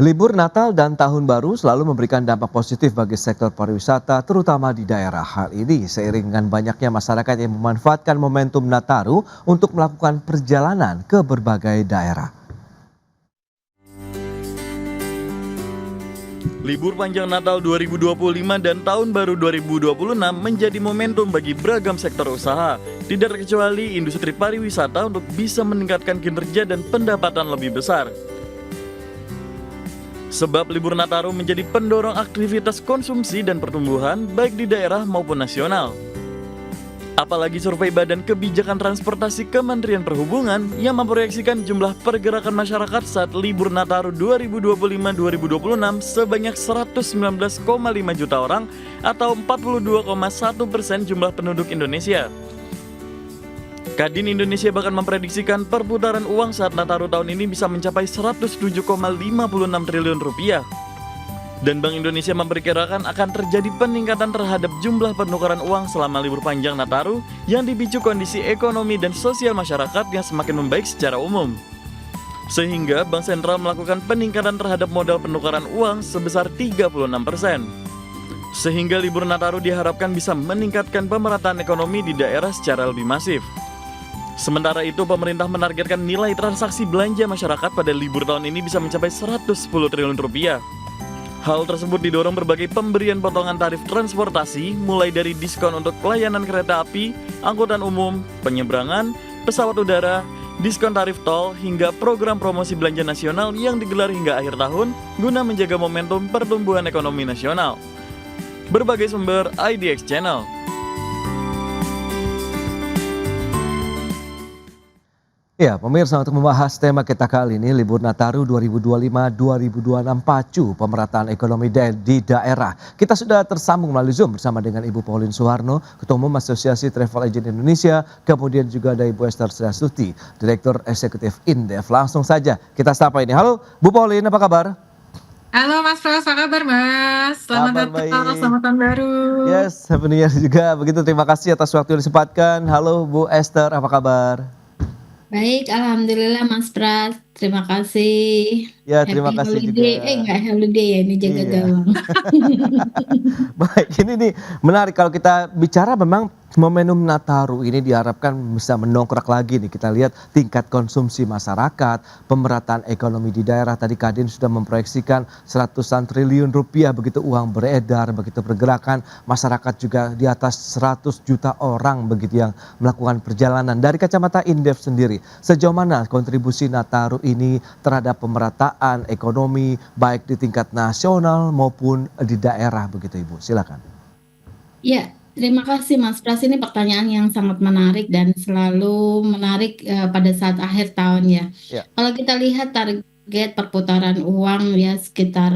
Libur Natal dan Tahun Baru selalu memberikan dampak positif bagi sektor pariwisata, terutama di daerah. Hal ini seiring dengan banyaknya masyarakat yang memanfaatkan momentum Nataru untuk melakukan perjalanan ke berbagai daerah. Libur panjang Natal 2025 dan Tahun Baru 2026 menjadi momentum bagi beragam sektor usaha, tidak terkecuali industri pariwisata untuk bisa meningkatkan kinerja dan pendapatan lebih besar. Sebab libur Nataru menjadi pendorong aktivitas konsumsi dan pertumbuhan baik di daerah maupun nasional. Apalagi survei Badan Kebijakan Transportasi Kementerian Perhubungan yang memproyeksikan jumlah pergerakan masyarakat saat libur Nataru 2025-2026 sebanyak 119,5 juta orang atau 42,1% jumlah penduduk Indonesia. Kadin Indonesia bahkan memprediksikan perputaran uang saat Nataru tahun ini bisa mencapai 107,56 triliun rupiah. Dan Bank Indonesia memperkirakan akan terjadi peningkatan terhadap jumlah penukaran uang selama libur panjang Nataru yang dipicu kondisi ekonomi dan sosial masyarakat yang semakin membaik secara umum. Sehingga Bank Sentral melakukan peningkatan terhadap modal penukaran uang sebesar 36%. Sehingga libur Nataru diharapkan bisa meningkatkan pemerataan ekonomi di daerah secara lebih masif. Sementara itu, pemerintah menargetkan nilai transaksi belanja masyarakat pada libur tahun ini bisa mencapai 110 triliun rupiah. Hal tersebut didorong berbagai pemberian potongan tarif transportasi, mulai dari diskon untuk pelayanan kereta api, angkutan umum, penyeberangan, pesawat udara, diskon tarif tol, hingga program promosi belanja nasional yang digelar hingga akhir tahun guna menjaga momentum pertumbuhan ekonomi nasional. Berbagai sumber IDX Channel. Ya, pemirsa, untuk membahas tema kita kali ini, Libur Nataru 2025-2026 pacu pemerataan ekonomi di daerah. Kita sudah tersambung melalui Zoom bersama dengan Ibu Pauline Suharno, Ketua Umum Asosiasi Travel Agent Indonesia, kemudian juga ada Ibu Esther Sriastuti, Direktur Eksekutif Indef. Langsung saja kita sapa ini. Halo, Bu Pauline, apa kabar? Halo Mas Pras, apa kabar Mas? Selamat Natal, selamat tahun baru. Yes, Happy New Year juga. Begitu, terima kasih atas waktu yang disempatkan. Halo Bu Esther, apa kabar? Baik, alhamdulillah Mas Pras. Terima kasih. Ya, terima kasih holiday. juga. Enggak holiday ya, ini jaga gawang. Baik, ini nih menarik kalau kita bicara, memang momentum Nataru ini diharapkan bisa mendongkrak lagi nih. Kita lihat tingkat konsumsi masyarakat, pemerataan ekonomi di daerah. Tadi Kadin sudah memproyeksikan 100-an triliun rupiah begitu uang beredar, begitu pergerakan masyarakat juga di atas 100 juta orang begitu yang melakukan perjalanan. Dari kacamata Indef sendiri, sejauh mana kontribusi Nataru ini terhadap pemerataan ekonomi baik di tingkat nasional maupun di daerah begitu Ibu? Silakan. Ya, terima kasih Mas Pras. Ini pertanyaan yang sangat menarik dan selalu menarik pada saat akhir tahun ya. Ya. Kalau kita lihat target perputaran uang ya sekitar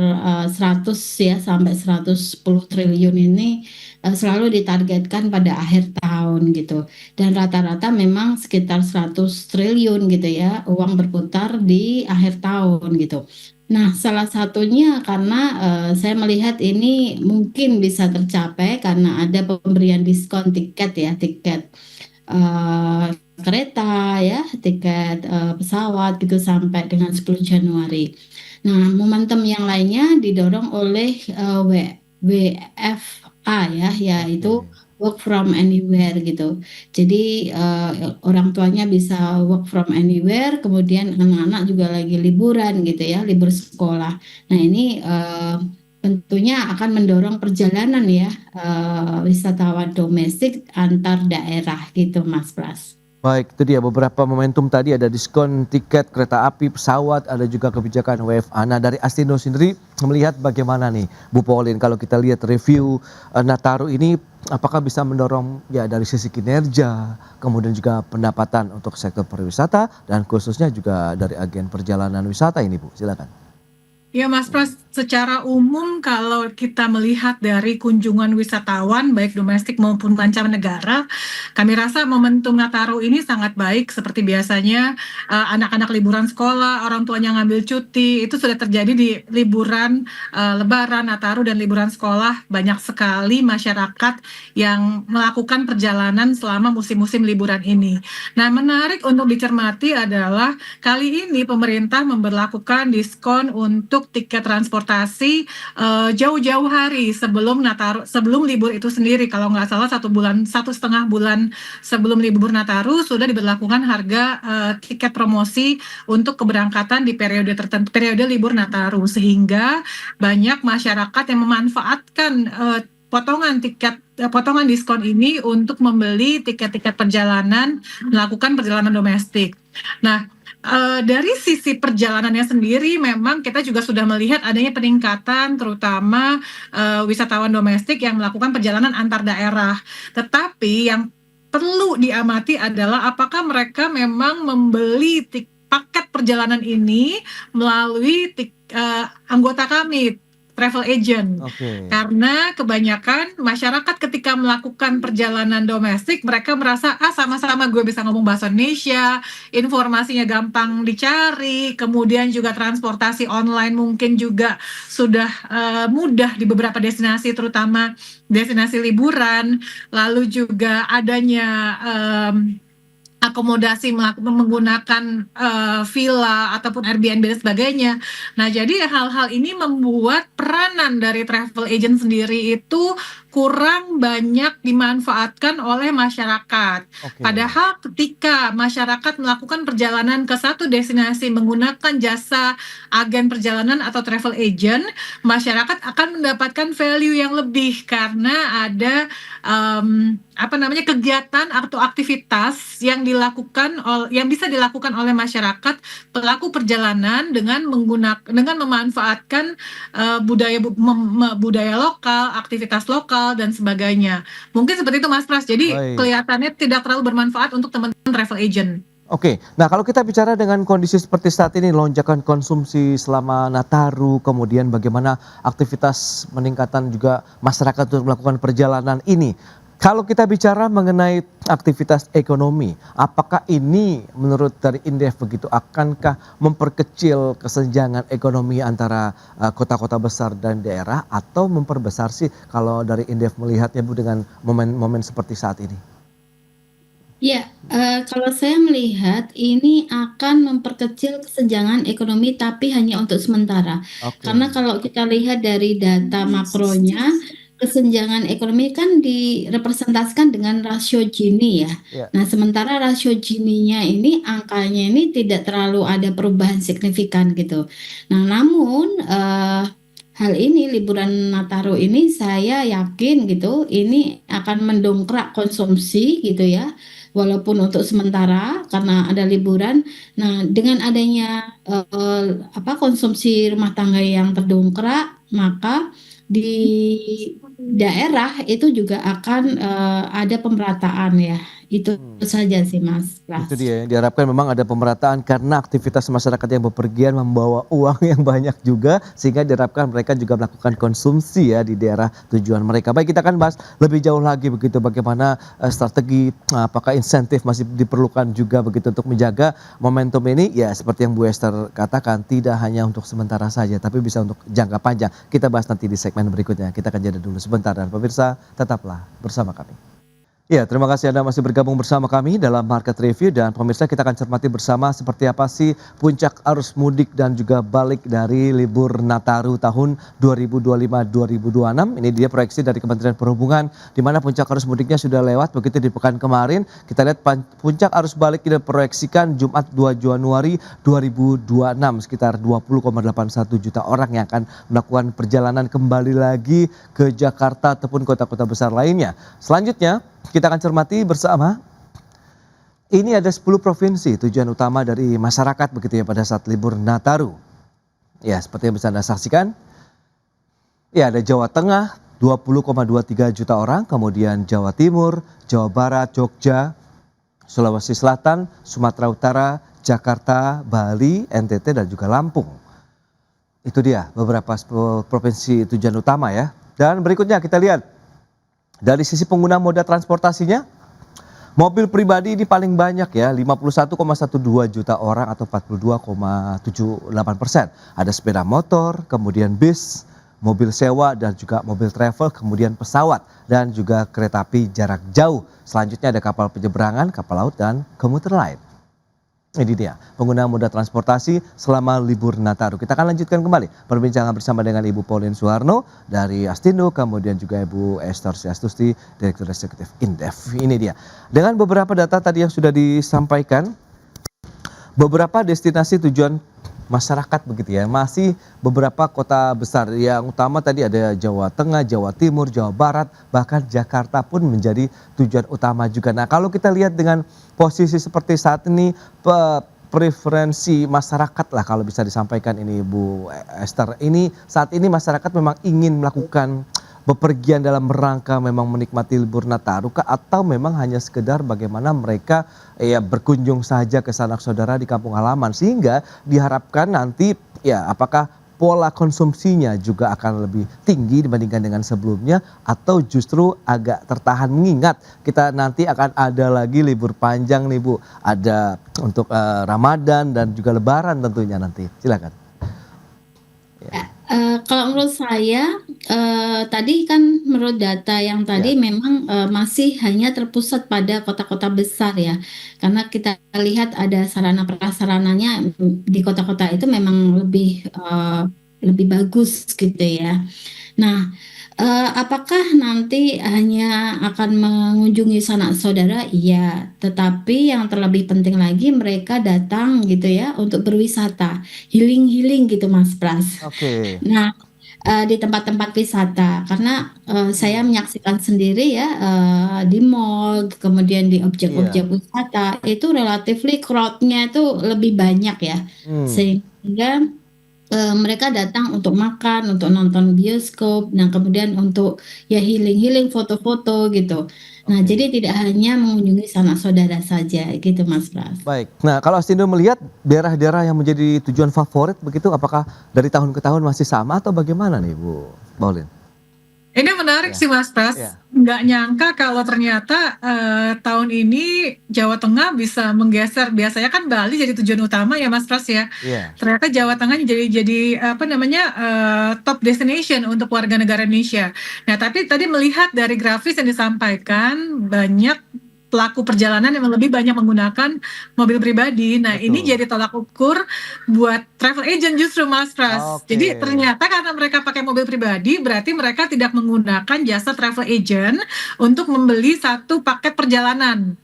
100 ya sampai 110 triliun ini selalu ditargetkan pada akhir tahun gitu. Dan rata-rata memang sekitar 100 triliun gitu ya uang berputar di akhir tahun gitu. Nah, salah satunya karena saya melihat ini mungkin bisa tercapai karena ada pemberian diskon tiket ya, tiket kereta ya, tiket pesawat gitu sampai dengan 10 Januari. Nah, momentum yang lainnya didorong oleh WFA ya, yaitu work from anywhere gitu. Jadi orang tuanya bisa work from anywhere, kemudian anak-anak juga lagi liburan gitu ya, libur sekolah. Nah ini tentunya akan mendorong perjalanan ya wisatawan domestik antar daerah gitu Mas Pras. Baik, itu dia beberapa momentum tadi, ada diskon tiket kereta api, pesawat, ada juga kebijakan WFA. Nah, dari Astindo sendiri melihat bagaimana nih Bu Pauline, kalau kita lihat review Nataru ini apakah bisa mendorong ya dari sisi kinerja, kemudian juga pendapatan untuk sektor pariwisata dan khususnya juga dari agen perjalanan wisata ini Bu, silakan. Ya Mas Pras, secara umum kalau kita melihat dari kunjungan wisatawan baik domestik maupun mancanegara, kami rasa momentum Nataru ini sangat baik seperti biasanya anak-anak liburan sekolah, orang tuanya ngambil cuti, itu sudah terjadi di liburan Lebaran, Nataru dan liburan sekolah. Banyak sekali masyarakat yang melakukan perjalanan selama musim-musim liburan ini. Nah, menarik untuk dicermati adalah kali ini pemerintah memberlakukan diskon untuk tiket transportasi jauh-jauh hari sebelum Nataru, sebelum libur itu sendiri. Kalau nggak salah 1,5 bulan sebelum libur Nataru sudah diberlakukan harga tiket promosi untuk keberangkatan di periode tertentu, periode libur Nataru, sehingga banyak masyarakat yang memanfaatkan potongan diskon ini untuk membeli tiket-tiket perjalanan, melakukan perjalanan domestik. Nah, dari sisi perjalanannya sendiri memang kita juga sudah melihat adanya peningkatan terutama wisatawan domestik yang melakukan perjalanan antar daerah. Tetapi yang perlu diamati adalah apakah mereka memang membeli paket perjalanan ini melalui anggota kami, travel agent. Oke. Karena kebanyakan masyarakat ketika melakukan perjalanan domestik, mereka merasa sama-sama gue bisa ngomong bahasa Indonesia, informasinya gampang dicari, kemudian juga transportasi online mungkin juga sudah mudah di beberapa destinasi, terutama destinasi liburan, lalu juga adanya akomodasi menggunakan villa ataupun Airbnb dan sebagainya. Nah, jadi hal-hal ini membuat peranan dari travel agent sendiri itu kurang banyak dimanfaatkan oleh masyarakat. Oke. Padahal ketika masyarakat melakukan perjalanan ke satu destinasi menggunakan jasa agen perjalanan atau travel agent, masyarakat akan mendapatkan value yang lebih karena ada kegiatan atau aktivitas yang bisa dilakukan oleh masyarakat pelaku perjalanan dengan memanfaatkan budaya lokal, aktivitas lokal dan sebagainya. Mungkin seperti itu Mas Pras. Jadi Baik. kelihatannya tidak terlalu bermanfaat untuk teman-teman travel agent. Oke, nah kalau kita bicara dengan kondisi seperti saat ini, lonjakan konsumsi selama Nataru, kemudian bagaimana aktivitas peningkatan juga masyarakat untuk melakukan perjalanan ini. Kalau kita bicara mengenai aktivitas ekonomi, apakah ini menurut dari Indef begitu, akankah memperkecil kesenjangan ekonomi antara kota-kota besar dan daerah, atau memperbesar sih kalau dari Indef melihatnya Bu dengan momen-momen seperti saat ini? Ya, kalau saya melihat ini akan memperkecil kesenjangan ekonomi tapi hanya untuk sementara. Oke. Karena kalau kita lihat dari data makronya, kesenjangan ekonomi kan direpresentasikan dengan rasio Gini ya. Ya. Nah, sementara rasio Gini-nya ini angkanya ini tidak terlalu ada perubahan signifikan gitu. Nah, namun hal ini liburan Nataru ini saya yakin gitu ini akan mendongkrak konsumsi gitu ya. Walaupun untuk sementara karena ada liburan. Nah, dengan adanya konsumsi rumah tangga yang terdongkrak, maka di daerah itu juga akan ada pemerataan ya. Itu saja sih Mas Pras. Itu dia, diharapkan memang ada pemerataan karena aktivitas masyarakat yang bepergian membawa uang yang banyak juga, sehingga diharapkan mereka juga melakukan konsumsi ya di daerah tujuan mereka. Baik, kita akan bahas lebih jauh lagi begitu bagaimana strategi, apakah insentif masih diperlukan juga begitu untuk menjaga momentum ini. Ya seperti yang Bu Esther katakan, tidak hanya untuk sementara saja tapi bisa untuk jangka panjang. Kita bahas nanti di segmen berikutnya. Kita akan jeda dulu sebentar dan pemirsa tetaplah bersama kami. Ya, terima kasih Anda masih bergabung bersama kami dalam Market Review, dan pemirsa kita akan cermati bersama seperti apa sih puncak arus mudik dan juga balik dari libur Nataru tahun 2025-2026. Ini dia proyeksi dari Kementerian Perhubungan di mana puncak arus mudiknya sudah lewat begitu di pekan kemarin. Kita lihat puncak arus balik kita proyeksikan Jumat 2 Januari 2026 sekitar 20,81 juta orang yang akan melakukan perjalanan kembali lagi ke Jakarta ataupun kota-kota besar lainnya. Selanjutnya kita akan cermati bersama. Ini ada 10 provinsi tujuan utama dari masyarakat begitu ya pada saat libur Nataru. Ya, seperti yang bisa Anda saksikan. Ya, ada Jawa Tengah 20,23 juta orang, kemudian Jawa Timur, Jawa Barat, Jogja, Sulawesi Selatan, Sumatera Utara, Jakarta, Bali, NTT dan juga Lampung. Itu dia beberapa provinsi tujuan utama ya. Dan berikutnya kita lihat dari sisi pengguna moda transportasinya, mobil pribadi ini paling banyak ya, 51,12 juta orang atau 42,78%. Ada sepeda motor, kemudian bis, mobil sewa dan juga mobil travel, kemudian pesawat dan juga kereta api jarak jauh. Selanjutnya ada kapal penyeberangan, kapal laut dan komuter lain. Ini dia pengguna moda transportasi selama libur Nataru. Kita akan lanjutkan kembali perbincangan bersama dengan Ibu Pauline Suharno dari Astindo, kemudian juga Ibu Esther Siastusti, Direktur Eksekutif Indef. Ini dia. Dengan beberapa data tadi yang sudah disampaikan, beberapa destinasi tujuan masyarakat begitu ya, masih beberapa kota besar. Yang utama tadi ada Jawa Tengah, Jawa Timur, Jawa Barat, bahkan Jakarta pun menjadi tujuan utama juga. Nah, kalau kita lihat dengan posisi seperti saat ini, preferensi masyarakat lah kalau bisa disampaikan ini Bu Esther, ini saat ini masyarakat memang ingin melakukan bepergian dalam rangka memang menikmati libur Nataru atau memang hanya sekedar bagaimana mereka ya berkunjung saja ke sanak saudara di kampung halaman, sehingga diharapkan nanti ya apakah pola konsumsinya juga akan lebih tinggi dibandingkan dengan sebelumnya atau justru agak tertahan, mengingat kita nanti akan ada lagi libur panjang nih Bu, ada untuk Ramadan dan juga Lebaran tentunya nanti. Silakan. Kalau menurut saya, tadi kan menurut data yang tadi memang masih hanya terpusat pada kota-kota besar ya, karena kita lihat ada sarana prasarananya di kota-kota itu memang lebih bagus gitu ya. Nah, apakah nanti hanya akan mengunjungi sanak saudara? Iya, tetapi yang terlebih penting lagi mereka datang gitu ya untuk berwisata, healing-healing gitu Mas Pras. Oke. Nah, di tempat-tempat wisata karena saya menyaksikan sendiri ya, di mall, kemudian di objek-objek wisata itu relatively crowd-nya itu lebih banyak ya, sehingga mereka datang untuk makan, untuk nonton bioskop, nah kemudian untuk ya healing-healing, foto-foto gitu. Nah, jadi tidak hanya mengunjungi sanak saudara saja gitu Mas Pras. Baik. Nah, kalau Astindo melihat daerah-daerah yang menjadi tujuan favorit begitu, apakah dari tahun ke tahun masih sama atau bagaimana nih Bu Pauline? Ini menarik sih Mas Pras, nggak nyangka kalau ternyata tahun ini Jawa Tengah bisa menggeser. Biasanya kan Bali jadi tujuan utama ya Mas Pras ya. Ternyata Jawa Tengah jadi apa namanya top destination untuk warga negara Indonesia. Nah, tapi tadi melihat dari grafis yang disampaikan, banyak pelaku perjalanan yang lebih banyak menggunakan mobil pribadi. Nah, ini jadi tolak ukur buat travel agent justru Mas Pras. Jadi ternyata karena mereka pakai mobil pribadi, berarti mereka tidak menggunakan jasa travel agent untuk membeli satu paket perjalanan.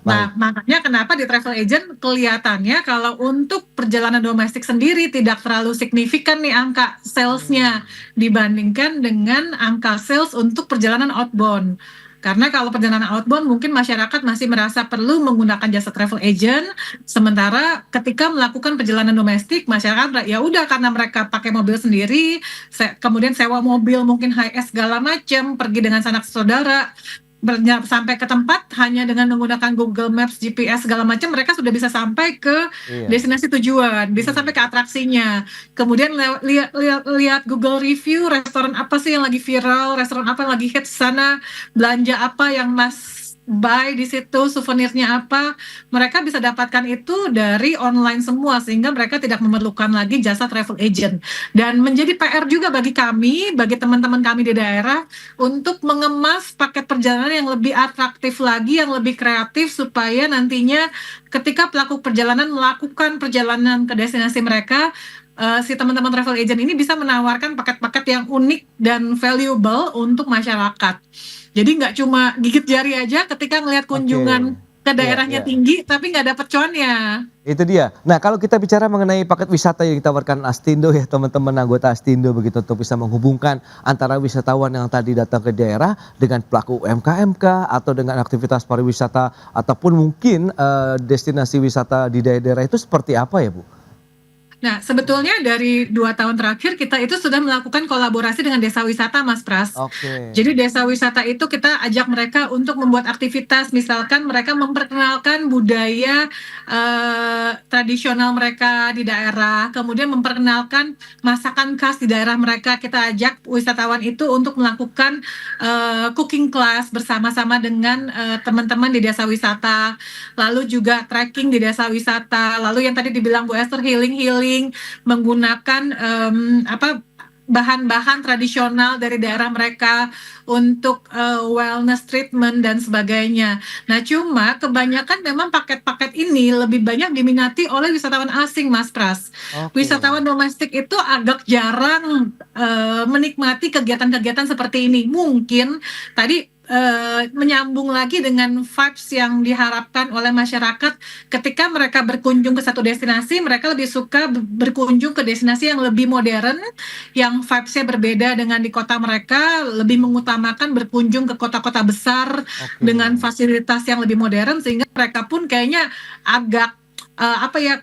Nah, makanya kenapa di travel agent kelihatannya kalau untuk perjalanan domestik sendiri tidak terlalu signifikan nih angka salesnya dibandingkan dengan angka sales untuk perjalanan outbound. Karena kalau perjalanan outbound mungkin masyarakat masih merasa perlu menggunakan jasa travel agent, sementara ketika melakukan perjalanan domestik masyarakat ya udah karena mereka pakai mobil sendiri, kemudian sewa mobil mungkin HRS segala macam, pergi dengan sanak saudara, sampai ke tempat hanya dengan menggunakan Google Maps, GPS segala macam, mereka sudah bisa sampai ke destinasi tujuan, bisa sampai ke atraksinya. Kemudian lihat Google review restoran apa sih yang lagi viral, restoran apa yang lagi hits sana, belanja apa yang Mas buy di situ, souvenirnya apa, mereka bisa dapatkan itu dari online semua, sehingga mereka tidak memerlukan lagi jasa travel agent. Dan menjadi PR juga bagi kami, bagi teman-teman kami di daerah, untuk mengemas paket perjalanan yang lebih atraktif lagi, yang lebih kreatif, supaya nantinya ketika pelaku perjalanan melakukan perjalanan ke destinasi mereka, si teman-teman travel agent ini bisa menawarkan paket-paket yang unik dan valuable untuk masyarakat. Jadi nggak cuma gigit jari aja ketika ngelihat kunjungan ke daerahnya tinggi, tapi nggak dapat cuannya. Itu dia. Nah, kalau kita bicara mengenai paket wisata yang ditawarkan Astindo ya, teman-teman anggota Astindo begitu, untuk bisa menghubungkan antara wisatawan yang tadi datang ke daerah dengan pelaku UMKM atau dengan aktivitas pariwisata ataupun mungkin destinasi wisata di daerah-daerah itu seperti apa ya Bu? Nah, sebetulnya dari 2 tahun terakhir kita itu sudah melakukan kolaborasi dengan desa wisata, Mas Pras. Oke. Jadi desa wisata itu kita ajak mereka untuk membuat aktivitas, misalkan mereka memperkenalkan budaya tradisional mereka di daerah, kemudian memperkenalkan masakan khas di daerah mereka. Kita ajak wisatawan itu untuk melakukan cooking class bersama-sama dengan teman-teman di desa wisata. Lalu juga trekking di desa wisata. Lalu yang tadi dibilang Bu Esther, healing menggunakan bahan-bahan tradisional dari daerah mereka untuk wellness treatment dan sebagainya. Nah, cuma kebanyakan memang paket-paket ini lebih banyak diminati oleh wisatawan asing, Mas Pras. Oke. Wisatawan domestik itu agak jarang menikmati kegiatan-kegiatan seperti ini. Mungkin tadi menyambung lagi dengan vibes yang diharapkan oleh masyarakat ketika mereka berkunjung ke satu destinasi, mereka lebih suka berkunjung ke destinasi yang lebih modern, yang vibes-nya berbeda dengan di kota mereka, lebih mengutamakan berkunjung ke kota-kota besar Oke. dengan fasilitas yang lebih modern, sehingga mereka pun kayaknya agak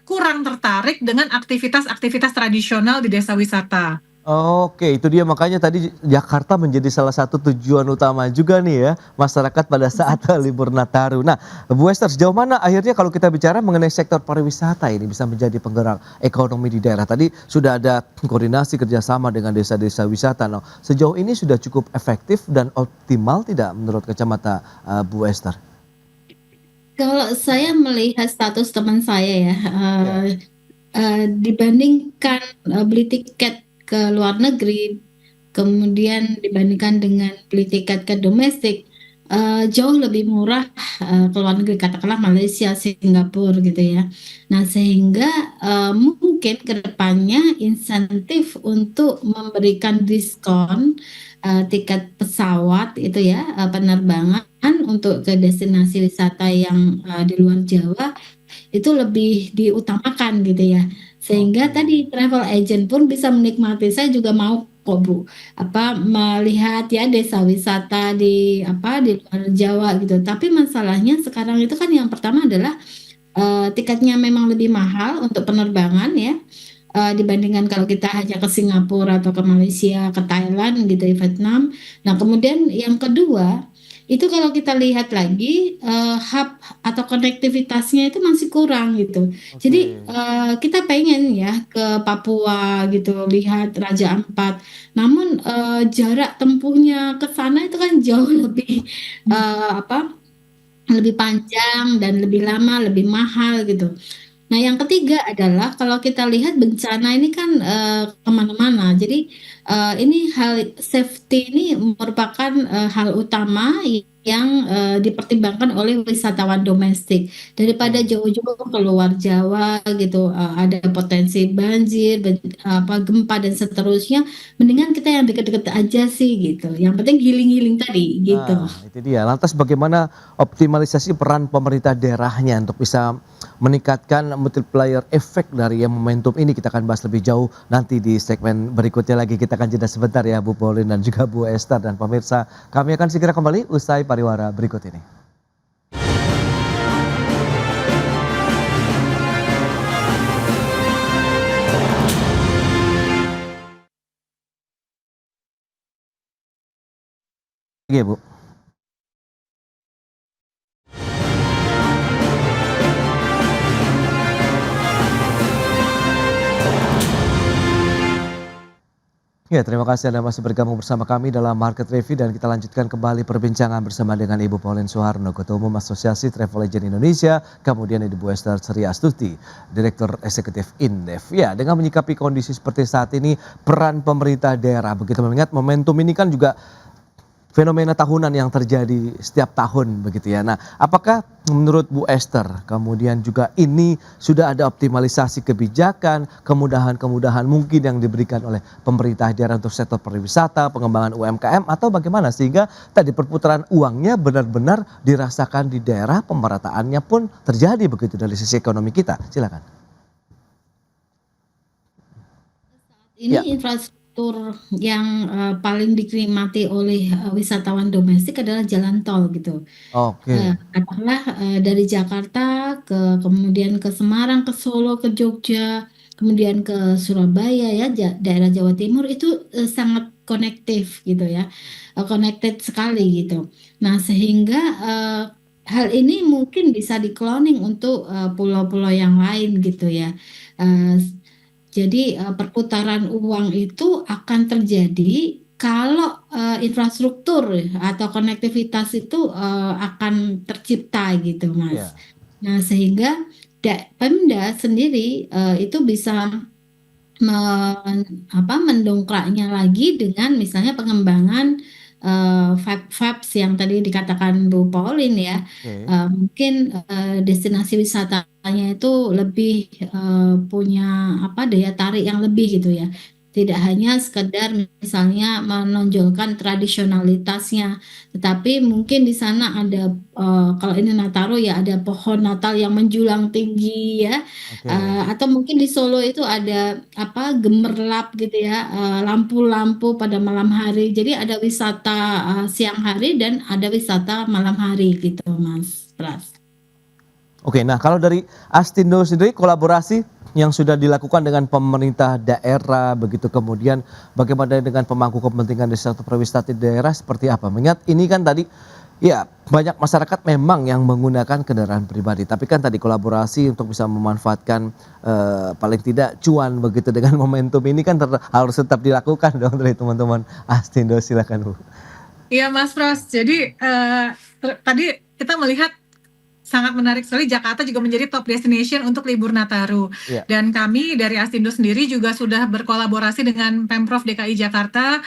kurang tertarik dengan aktivitas-aktivitas tradisional di desa wisata. Oke, itu dia makanya tadi Jakarta menjadi salah satu tujuan utama juga nih ya, masyarakat pada saat libur Nataru. Nah, Bu Esther, sejauh mana akhirnya kalau kita bicara mengenai sektor pariwisata ini bisa menjadi penggerak ekonomi di daerah? Tadi sudah ada koordinasi kerjasama dengan desa-desa wisata. Nah, sejauh ini sudah cukup efektif dan optimal tidak menurut kacamata Bu Esther? Kalau saya melihat status teman saya ya, Ya. dibandingkan beli tiket ke luar negeri, kemudian dibandingkan dengan beli tiket ke domestik, jauh lebih murah ke luar negeri, katakanlah Malaysia, Singapura gitu ya. Nah, sehingga mungkin ke depannya insentif untuk memberikan diskon tiket pesawat itu ya, penerbangan untuk ke destinasi wisata yang di luar Jawa itu lebih diutamakan gitu ya. Sehingga Oke. tadi travel agent pun bisa menikmati. Saya juga mau kok Bu, melihat ya desa wisata di di luar Jawa gitu. Tapi masalahnya sekarang itu kan yang pertama adalah tiketnya memang lebih mahal untuk penerbangan ya. Dibandingkan kalau kita hanya ke Singapura atau ke Malaysia, ke Thailand gitu, Vietnam. Nah, kemudian yang kedua, itu kalau kita lihat lagi hub atau konektivitasnya itu masih kurang gitu. Jadi Oke. kita pengen ya ke Papua gitu, lihat Raja Ampat. Namun jarak tempuhnya ke sana itu kan jauh lebih eh, apa lebih panjang dan lebih lama, lebih mahal gitu. Nah, yang ketiga adalah kalau kita lihat bencana ini kan kemana-mana. Jadi ini hal safety ini merupakan hal utama yang dipertimbangkan oleh wisatawan domestik. Daripada Oke. jauh-jauh keluar Jawa gitu, ada potensi banjir, gempa dan seterusnya. Mendingan kita yang deket-deket aja sih gitu. Yang penting healing-healing tadi gitu. Nah, itu dia. Lantas bagaimana optimalisasi peran pemerintah daerahnya untuk bisa meningkatkan multiplier efek dari yang momentum ini? Kita akan bahas lebih jauh nanti di segmen berikutnya lagi. Kita akan jeda sebentar ya Bu Pauline dan juga Bu Esther dan pemirsa. Kami akan segera kembali usai pariwara berikut ini. Iya Bu. Ya, terima kasih Anda masih bergabung bersama kami dalam Market Review dan kita lanjutkan kembali perbincangan bersama dengan Ibu Pauline Suharno, Ketua Umum Asosiasi Travel Agent Indonesia, kemudian Ibu Esther Sri Astuti, Direktur Eksekutif Indef. Ya, dengan menyikapi kondisi seperti saat ini, peran pemerintah daerah, begitu mengingat momentum ini kan juga fenomena tahunan yang terjadi setiap tahun begitu ya. Nah, apakah menurut Bu Esther kemudian juga ini sudah ada optimalisasi kebijakan, kemudahan-kemudahan mungkin yang diberikan oleh pemerintah daerah untuk sektor pariwisata, pengembangan UMKM atau bagaimana sehingga tadi perputaran uangnya benar-benar dirasakan di daerah, pemerataannya pun terjadi begitu dari sisi ekonomi kita. Silakan. Ya. Ini infrastruktur yang paling dinikmati oleh wisatawan domestik adalah jalan tol gitu. Oke. Katakanlah dari Jakarta kemudian ke Semarang, ke Solo, ke Jogja, kemudian ke Surabaya ya, daerah Jawa Timur itu sangat konektif gitu ya, connected sekali gitu. Nah, sehingga hal ini mungkin bisa di-cloning untuk pulau-pulau yang lain gitu ya. Eh, jadi perputaran uang itu akan terjadi kalau infrastruktur atau konektivitas itu akan tercipta gitu, Mas. Ya. Nah, sehingga Pemda sendiri itu bisa mendongkraknya lagi dengan misalnya pengembangan vibes yang tadi dikatakan Bu Pauline ya. Oke. Mungkin destinasi wisatanya itu lebih punya daya tarik yang lebih gitu ya. Tidak hanya sekedar misalnya menonjolkan tradisionalitasnya, tetapi mungkin di sana ada kalau ini Nataru ya ada pohon Natal yang menjulang tinggi ya. Oke. Atau mungkin di Solo itu ada gemerlap gitu ya, lampu-lampu pada malam hari. Jadi ada wisata siang hari dan ada wisata malam hari gitu, Mas Pras. Oke, nah kalau dari Astindo sendiri kolaborasi yang sudah dilakukan dengan pemerintah daerah, begitu kemudian bagaimana dengan pemangku kepentingan di sektor pariwisata di daerah seperti apa? Mengingat ini kan tadi ya banyak masyarakat memang yang menggunakan kendaraan pribadi, tapi kan tadi kolaborasi untuk bisa memanfaatkan paling tidak cuan begitu dengan momentum ini kan harus tetap dilakukan dong dari teman-teman Astindo, silakan Bu. Iya Mas Pras, jadi tadi kita melihat sangat menarik sekali, Jakarta juga menjadi top destination untuk libur Nataru. Iya. Dan kami dari Astindo sendiri juga sudah berkolaborasi dengan Pemprov DKI Jakarta,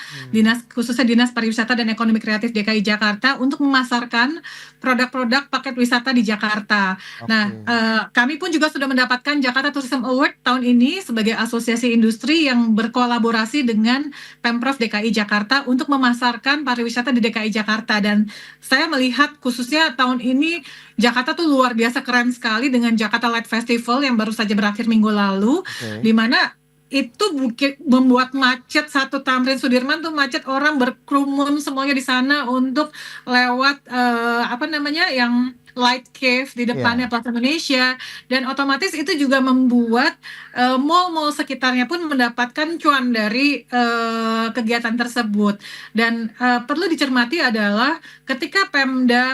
khususnya Dinas Pariwisata dan Ekonomi Kreatif DKI Jakarta untuk memasarkan produk-produk paket wisata di Jakarta. Nah, kami pun juga sudah mendapatkan Jakarta Tourism Award tahun ini sebagai asosiasi industri yang berkolaborasi dengan Pemprov DKI Jakarta untuk memasarkan pariwisata di DKI Jakarta. Dan saya melihat khususnya tahun ini Jakarta tuh luar biasa keren sekali dengan Jakarta Light Festival yang baru saja berakhir minggu lalu, di mana itu membuat macet satu Tamrin Sudirman tuh macet, orang berkerumun semuanya di sana untuk lewat yang Light Cave di depannya Plaza Indonesia, dan otomatis itu juga membuat mall-mall sekitarnya pun mendapatkan cuan dari kegiatan tersebut. Dan perlu dicermati adalah ketika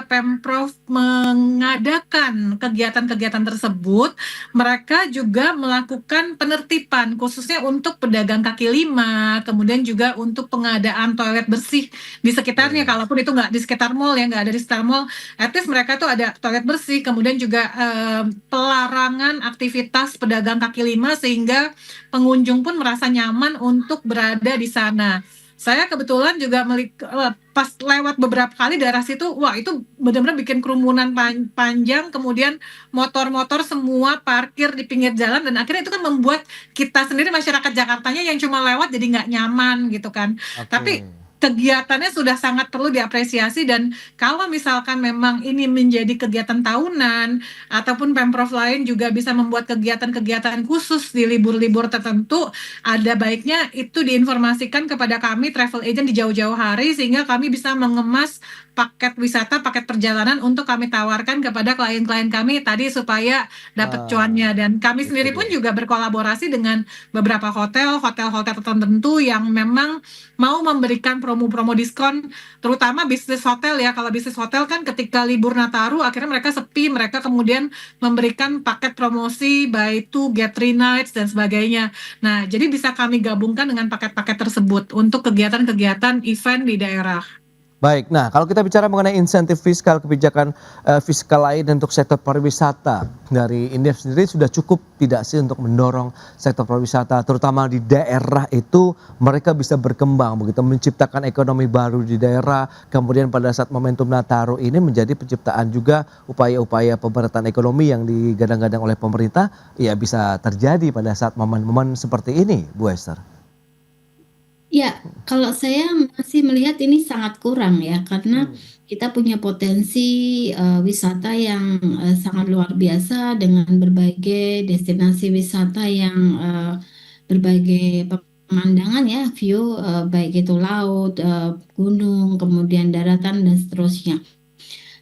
Pemprov mengadakan kegiatan-kegiatan tersebut, mereka juga melakukan penertiban khususnya untuk pedagang kaki lima, kemudian juga untuk pengadaan toilet bersih di sekitarnya. Kalaupun itu nggak di sekitar mall ya, nggak ada di sekitar mall, at least mereka tuh ada toilet bersih, kemudian juga pelarangan aktivitas pedagang kaki lima sehingga pengunjung pun merasa nyaman untuk berada di sana. Saya kebetulan juga pas lewat beberapa kali daerah situ, wah itu benar-benar bikin kerumunan panjang, kemudian motor-motor semua parkir di pinggir jalan, dan akhirnya itu kan membuat kita sendiri masyarakat Jakartanya yang cuma lewat jadi nggak nyaman gitu kan. Tapi kegiatannya sudah sangat perlu diapresiasi, dan kalau misalkan memang ini menjadi kegiatan tahunan ataupun Pemprov lain juga bisa membuat kegiatan-kegiatan khusus di libur-libur tertentu, ada baiknya itu diinformasikan kepada kami travel agent di jauh-jauh hari sehingga kami bisa mengemas paket wisata, paket perjalanan untuk kami tawarkan kepada klien-klien kami tadi supaya dapat cuannya. Dan kami sendiri pun juga berkolaborasi dengan beberapa hotel tertentu yang memang mau memberikan promo-promo diskon, terutama bisnis hotel ya. Kalau bisnis hotel kan ketika libur Nataru akhirnya mereka sepi, mereka kemudian memberikan paket promosi buy two get three nights dan sebagainya. Nah, jadi bisa kami gabungkan dengan paket-paket tersebut untuk kegiatan-kegiatan event di daerah. Baik, nah kalau kita bicara mengenai insentif fiskal, kebijakan fiskal lain untuk sektor pariwisata dari Indef sendiri sudah cukup tidak sih untuk mendorong sektor pariwisata terutama di daerah itu mereka bisa berkembang begitu, menciptakan ekonomi baru di daerah, kemudian pada saat momentum Nataru ini menjadi penciptaan juga upaya-upaya pemerataan ekonomi yang digadang-gadang oleh pemerintah ya bisa terjadi pada saat momen-momen seperti ini, Bu Esther. Ya, kalau saya masih melihat ini sangat kurang ya, karena kita punya potensi wisata yang sangat luar biasa dengan berbagai destinasi wisata yang berbagai pemandangan ya, view baik itu laut, gunung, kemudian daratan dan seterusnya.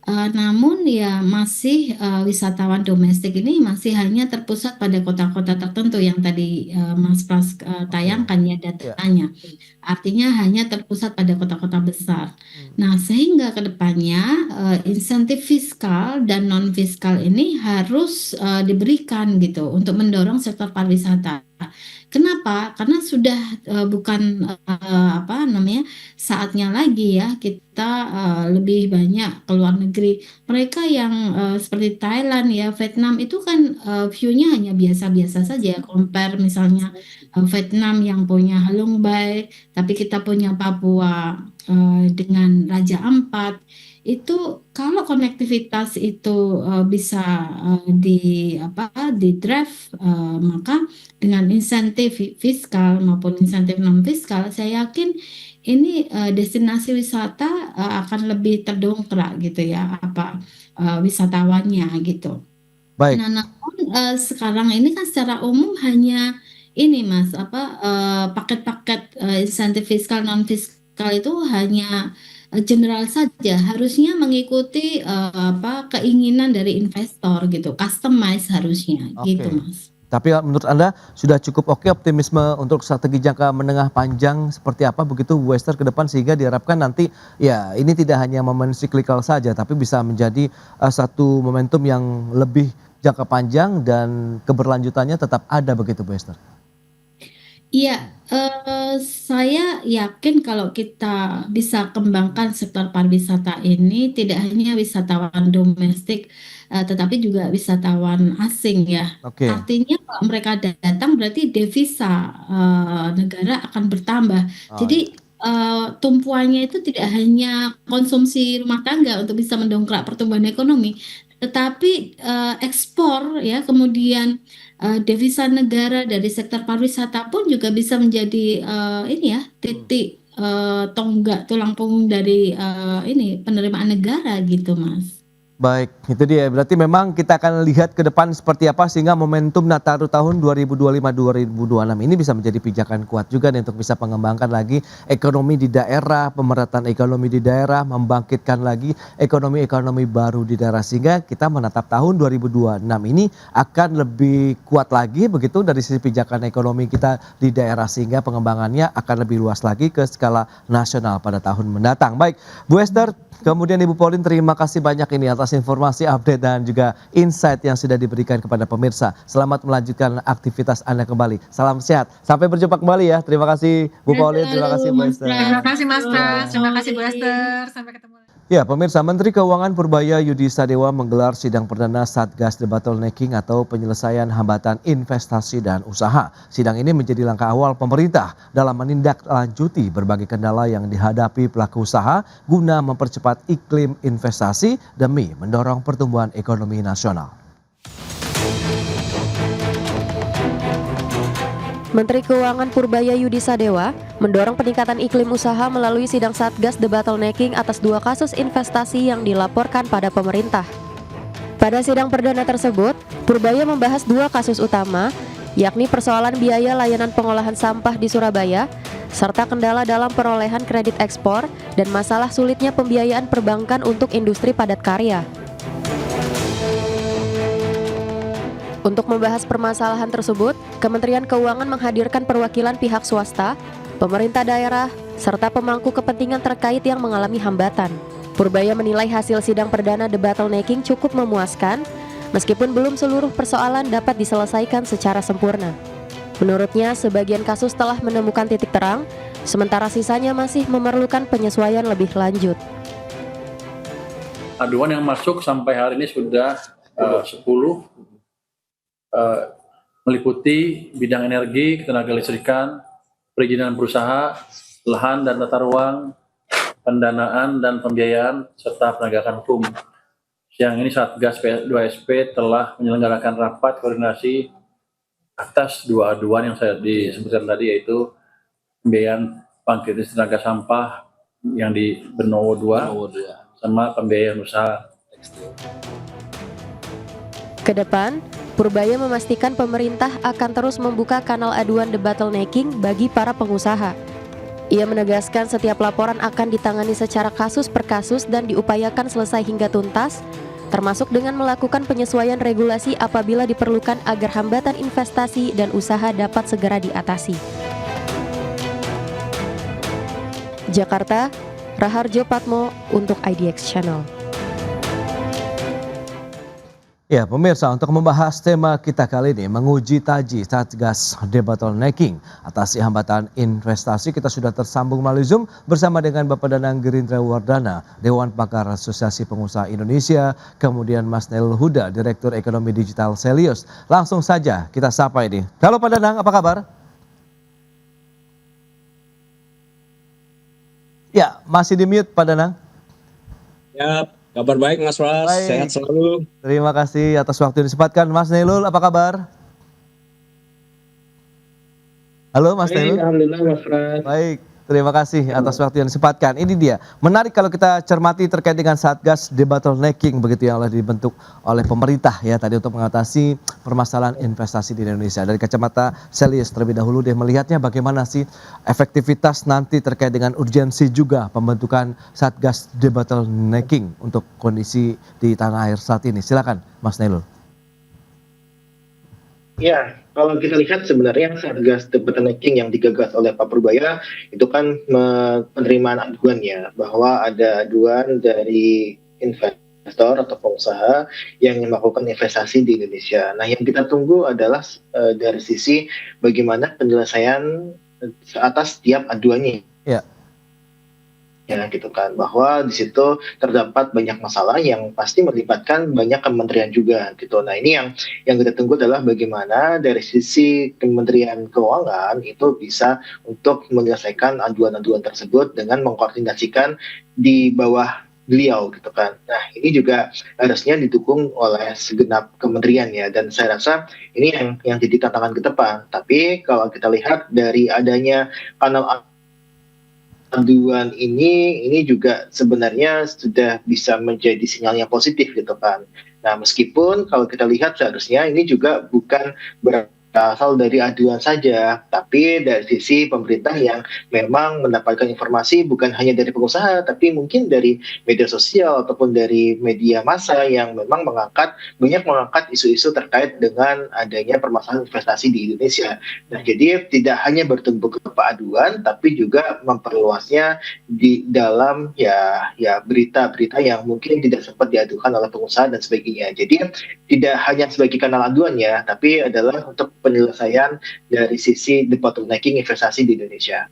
Namun ya masih wisatawan domestik ini masih hanya terpusat pada kota-kota tertentu yang tadi Mas Pras tayangkan ya Ya. datanya. Artinya hanya terpusat pada kota-kota besar. Hmm. Nah, sehingga ke depannya insentif fiskal dan non fiskal ini harus diberikan gitu untuk mendorong sektor pariwisata. Kenapa? Karena sudah bukan saatnya lagi ya kita lebih banyak ke luar negeri. Mereka yang seperti Thailand ya, Vietnam itu kan view-nya hanya biasa-biasa saja. Compare misalnya Vietnam yang punya Halong Bay, tapi kita punya Papua dengan Raja Ampat. Itu kalau konektivitas itu bisa di drive, maka dengan insentif fiskal maupun insentif non fiskal, saya yakin ini destinasi wisata akan lebih terdongkrak gitu ya wisatawannya gitu. Baik. Nah, namun sekarang ini kan secara umum hanya ini Mas paket-paket insentif fiskal non fiskal itu hanya general saja, harusnya mengikuti keinginan dari investor gitu, customize harusnya gitu Oke. Mas. Tapi menurut Anda sudah cukup oke optimisme untuk strategi jangka menengah panjang seperti apa begitu Bu Esther ke depan sehingga diharapkan nanti ya ini tidak hanya momen cyclical saja tapi bisa menjadi satu momentum yang lebih jangka panjang dan keberlanjutannya tetap ada begitu Bu Esther? Iya, saya yakin kalau kita bisa kembangkan sektor pariwisata ini tidak hanya wisatawan domestik, tetapi juga wisatawan asing ya. Oke. Artinya kalau mereka datang berarti devisa negara akan bertambah. Oh, Jadi tumpuannya itu tidak hanya konsumsi rumah tangga untuk bisa mendongkrak pertumbuhan ekonomi, tetapi ekspor ya, kemudian devisa negara dari sektor pariwisata pun juga bisa menjadi ini ya titik tonggak tulang punggung dari ini penerimaan negara gitu Mas. baik, itu dia. Berarti memang kita akan lihat ke depan seperti apa sehingga momentum Nataru tahun 2025-2026 ini bisa menjadi pijakan kuat juga nih untuk bisa mengembangkan lagi ekonomi di daerah, pemerataan ekonomi di daerah, membangkitkan lagi ekonomi-ekonomi baru di daerah sehingga kita menatap tahun 2026 ini akan lebih kuat lagi begitu dari sisi pijakan ekonomi kita di daerah sehingga pengembangannya akan lebih luas lagi ke skala nasional pada tahun mendatang. Baik, Bu Esther, kemudian Ibu Pauline, terima kasih banyak ini atas informasi, update dan juga insight yang sudah diberikan kepada pemirsa. Selamat melanjutkan aktivitas Anda kembali. Salam sehat. Sampai berjumpa kembali ya. Terima kasih Bu Pauline, terima kasih Bu Esther. Terima kasih Mas Pras, terima kasih Bu Esther. Sampai ketemu lagi. Ya, pemirsa, Menteri Keuangan Purbaya Yudi Sadewa menggelar sidang perdana Satgas Debottlenecking atau penyelesaian hambatan investasi dan usaha. Sidang ini menjadi langkah awal pemerintah dalam menindaklanjuti berbagai kendala yang dihadapi pelaku usaha guna mempercepat iklim investasi demi mendorong pertumbuhan ekonomi nasional. Menteri Keuangan Purbaya Yudi Sadewa mendorong peningkatan iklim usaha melalui sidang Satgas Debottlenecking atas 2 kasus investasi yang dilaporkan pada pemerintah. Pada sidang perdana tersebut, Purbaya membahas 2 kasus utama, yakni persoalan biaya layanan pengolahan sampah di Surabaya, serta kendala dalam perolehan kredit ekspor dan masalah sulitnya pembiayaan perbankan untuk industri padat karya. Untuk membahas permasalahan tersebut, Kementerian Keuangan menghadirkan perwakilan pihak swasta, pemerintah daerah, serta pemangku kepentingan terkait yang mengalami hambatan. Purbaya menilai hasil sidang perdana debottlenecking cukup memuaskan, meskipun belum seluruh persoalan dapat diselesaikan secara sempurna. Menurutnya, sebagian kasus telah menemukan titik terang, sementara sisanya masih memerlukan penyesuaian lebih lanjut. Aduan yang masuk sampai hari ini sudah 10, meliputi bidang energi, ketenaga listrikan, perizinan berusaha, lahan dan tata ruang, pendanaan dan pembiayaan, serta penegakan hukum. Siang ini Satgas 2SP telah menyelenggarakan rapat koordinasi atas 2 aduan yang saya disebutkan tadi, yaitu pembiayaan pembangkit listrik tenaga sampah yang di Benowo 2, sama pembiayaan usaha tekstil. Kedepan, Purbaya memastikan pemerintah akan terus membuka kanal aduan debottlenecking bagi para pengusaha. Ia menegaskan setiap laporan akan ditangani secara kasus per kasus dan diupayakan selesai hingga tuntas, termasuk dengan melakukan penyesuaian regulasi apabila diperlukan agar hambatan investasi dan usaha dapat segera diatasi. Jakarta, Raharjo Patmo untuk IDX Channel. Ya, pemirsa, untuk membahas tema kita kali ini, menguji taji Satgas Debottlenecking atasi hambatan investasi, kita sudah tersambung melalui Zoom bersama dengan Bapak Danang Gerindra Wardana, Dewan Pakar Asosiasi Pengusaha Indonesia, kemudian Mas Nailul Huda, Direktur Ekonomi Digital Selius. Langsung saja kita sapa ini. Halo Pak Danang, apa kabar? Ya, masih di mute Pak Danang. Ya, kabar baik Mas Pras, Baik. sehat selalu. Terima kasih atas waktu yang disempatkan. Mas Nailul, apa kabar? Halo Mas Nailul. Alhamdulillah Mas Pras. Baik, terima kasih atas waktu yang disempatkan. Ini dia, menarik kalau kita cermati terkait dengan Satgas Debottlenecking begitu yang dibentuk oleh pemerintah ya tadi untuk mengatasi permasalahan investasi di Indonesia. Dari kacamata Selius terlebih dahulu dia melihatnya bagaimana sih efektivitas nanti terkait dengan urgensi juga pembentukan Satgas Debottlenecking untuk kondisi di tanah air saat ini. Silakan Mas Nailul. Ya, kalau kita lihat sebenarnya Satgas Debottlenecking yang digagas oleh Pak Purbaya itu kan penerimaan aduan ya, bahwa ada aduan dari investor atau pengusaha yang melakukan investasi di Indonesia. Nah, yang kita tunggu adalah dari sisi bagaimana penyelesaian atas setiap aduannya. Ya. Ya gitu kan, bahwa di situ terdapat banyak masalah yang pasti melibatkan banyak kementerian juga gitu. Nah ini yang kita tunggu adalah bagaimana dari sisi Kementerian Keuangan itu bisa untuk menyelesaikan aduan-aduan tersebut dengan mengkoordinasikan di bawah beliau gitu kan. Nah ini juga harusnya didukung oleh segenap kementerian ya, dan saya rasa ini yang jadi tantangan ke depan. Tapi kalau kita lihat dari adanya kanal aduan ini juga sebenarnya sudah bisa menjadi sinyal yang positif gitu kan. Nah meskipun kalau kita lihat seharusnya ini juga bukan berasal dari aduan saja, tapi dari sisi pemerintah yang memang mendapatkan informasi bukan hanya dari pengusaha, tapi mungkin dari media sosial ataupun dari media massa yang memang banyak mengangkat isu-isu terkait dengan adanya permasalahan investasi di Indonesia. Nah, jadi tidak hanya bertumbuh kepada aduan, tapi juga memperluasnya di dalam ya berita-berita yang mungkin tidak sempat diadukan oleh pengusaha dan sebagainya. Jadi tidak hanya sebagai kanal aduan ya, tapi adalah untuk penyelesaian dari sisi debottlenecking investasi di Indonesia.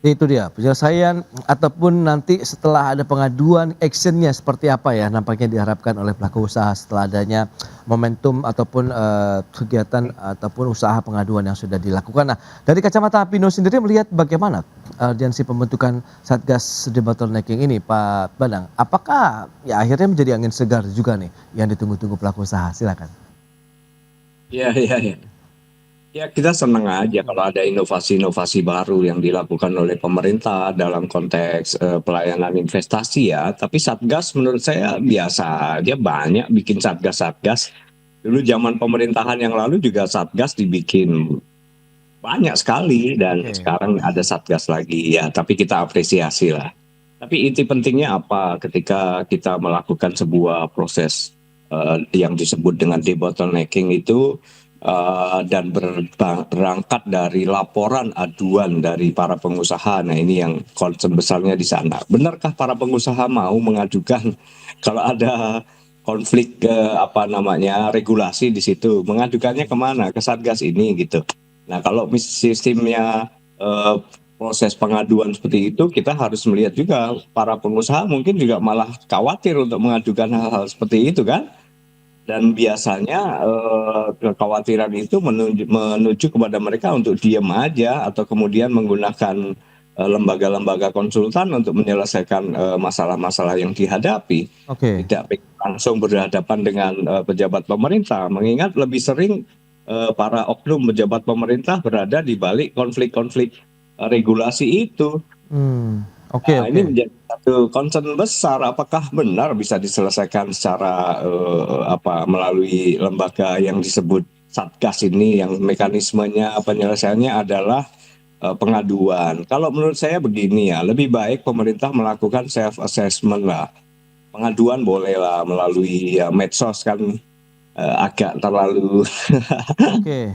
Itu dia, penyelesaian ataupun nanti setelah ada pengaduan, actionnya seperti apa ya nampaknya diharapkan oleh pelaku usaha setelah adanya momentum ataupun kegiatan ataupun usaha pengaduan yang sudah dilakukan. Nah, dari kacamata Apindo sendiri melihat bagaimana urgensi pembentukan Satgas Debottlenecking ini Pak Danang? Apakah ya akhirnya menjadi angin segar juga nih yang ditunggu-tunggu pelaku usaha? Silakan. Ya. Ya, kita senang aja kalau ada inovasi-inovasi baru yang dilakukan oleh pemerintah dalam konteks pelayanan investasi ya. Tapi Satgas menurut saya biasa aja, banyak bikin Satgas-Satgas. Dulu zaman pemerintahan yang lalu juga Satgas dibikin banyak sekali dan sekarang ada Satgas lagi ya. Tapi kita apresiasi lah. Tapi inti pentingnya apa ketika kita melakukan sebuah proses yang disebut dengan debottlenecking itu dan berangkat dari laporan aduan dari para pengusaha. Nah ini yang concern besarnya di sana. Benarkah para pengusaha mau mengajukan kalau ada konflik regulasi di situ, mengajukannya kemana? Ke Satgas ini gitu. Nah kalau sistemnya proses pengaduan seperti itu, kita harus melihat juga para pengusaha mungkin juga malah khawatir untuk mengajukan hal-hal seperti itu kan. Dan biasanya kekhawatiran itu menuju kepada mereka untuk diam aja atau kemudian menggunakan lembaga-lembaga konsultan untuk menyelesaikan masalah-masalah yang dihadapi. Tidak langsung berhadapan dengan pejabat pemerintah, mengingat lebih sering para oknum pejabat pemerintah berada di balik konflik-konflik regulasi itu. Ini menjadi satu concern besar. Apakah benar bisa diselesaikan secara melalui lembaga yang disebut Satgas ini, yang mekanismenya penyelesaiannya adalah pengaduan. Kalau menurut saya begini ya, lebih baik pemerintah melakukan self assessment lah. Pengaduan bolehlah melalui medsos kan, agak terlalu Oke.